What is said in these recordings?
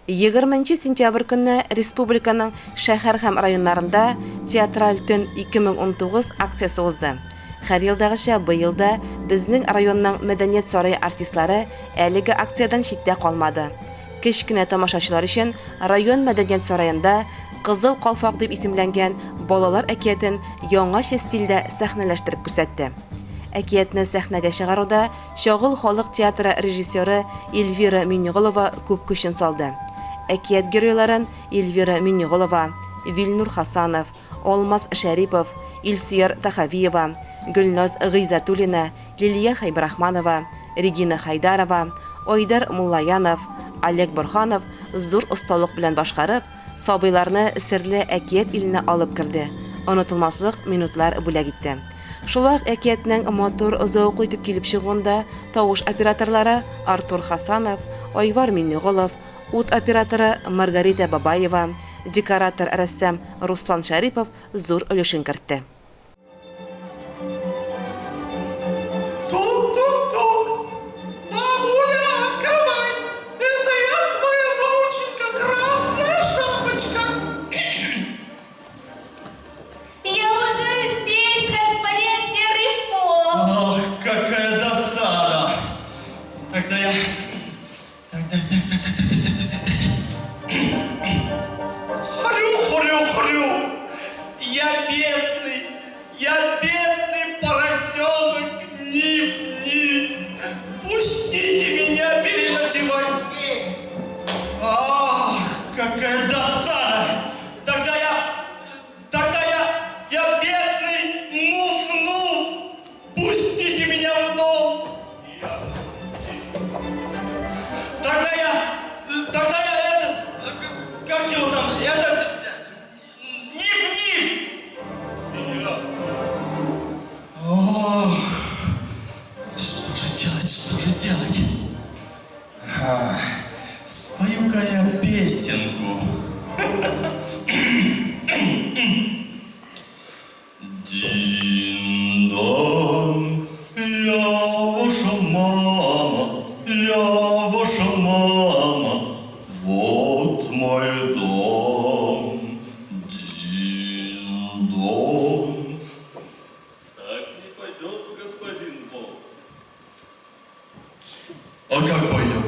20 сентябрь көнне республиканың шәһәр һәм районнарында театраль төн 2019 акциясы узды. Һәр елдагыча быел да безнең районның мәдәният сарае артистлары әлеге акциядан читтә калмады. Кечкенә тамашачылар өчен район мәдәният сараенда Кызыл калфак дип исемләнгән балалар әкиятен яңача стильдә сәхнәләштереп күрсәтте. Әкиятне сәхнәгә чыгаруда Шагыл халык театры режиссеры Эльвира Миңнеголова күп көчен салды. Әкият геройларын Эльвира Миңнеголова, Вильнур Хасанов, Алмаз Шәрипов, Илсөяр Тахавиева, Гөлназ Гыйзатуллина, Лилия Хайбрахманова, Регина Хайдарова, Ойдар Муллаянов, Олег Борханов зур осталык белән башкарып, сабыйларны серле әкият иленә алып керде. Онытылмаслык минутлар бүләк итте. Шулай әкиятнең матур зауклы итеп килеп чыгуында тавыш операторлары Артур Хасанов, Айвар Миңнеголов, ут операторы Маргарита Бабаева, декоратор рәссам Руслан Шәрипов зур өлешен кертте. Я бедный поросенок, Ниф. Пустите меня переночевать. Ах, какая досада. Тогда я бедный Нуф. Пустите меня в дом. Тогда я как его там, Ниф. Ох, что же делать? Спою-ка я песенку. Дин-дон, я ваша мама, вот мой дом. Дин-дон. Так не пойдет, господин Бог. А как пойдет?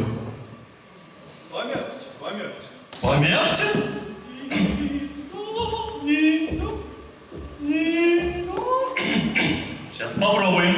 Помягче? Сейчас попробуем.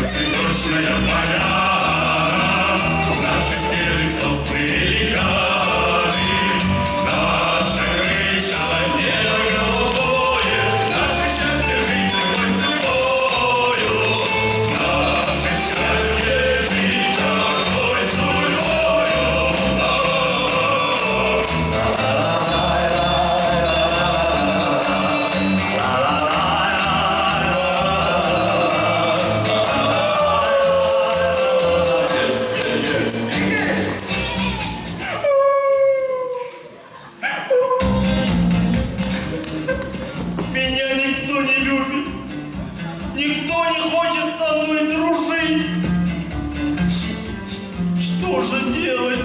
Цветочная поляна, наши стены великаны, наша крыша небо голубое, наше счастье жить такой судьбою, наше счастье жить такой судьбою. Никто не хочет со мной дружить. Что же делать?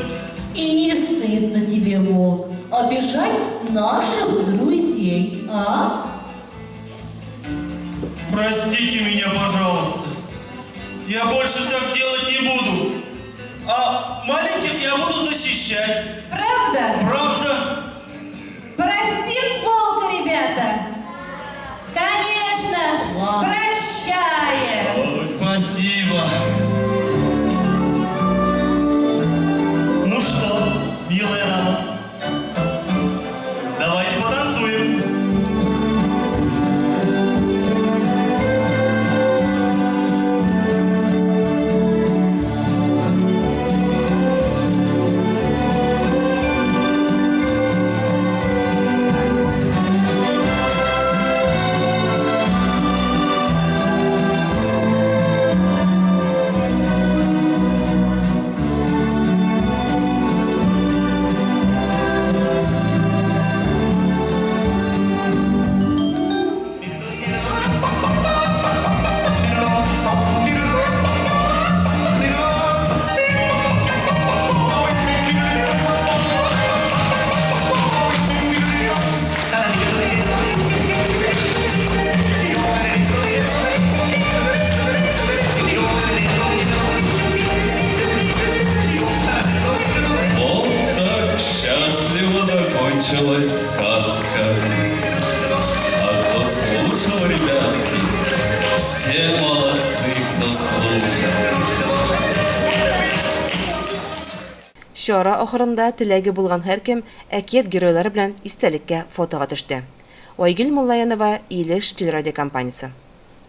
И не стыдно тебе, волк, обижать наших друзей, а? Простите меня, пожалуйста. Я больше так делать не буду. А маленьких я буду защищать. Правда? Правда? Простим волка, ребята? Конечно, Ладно. прощаем. Спасибо. Ну что, милая дама, давайте потанцуем. Чара ахырында теләге булган һәркем әкият геройлары белән истәлеккә фотога төште. Айгөл Муллаянова, Илеш телерадиокомпаниясе.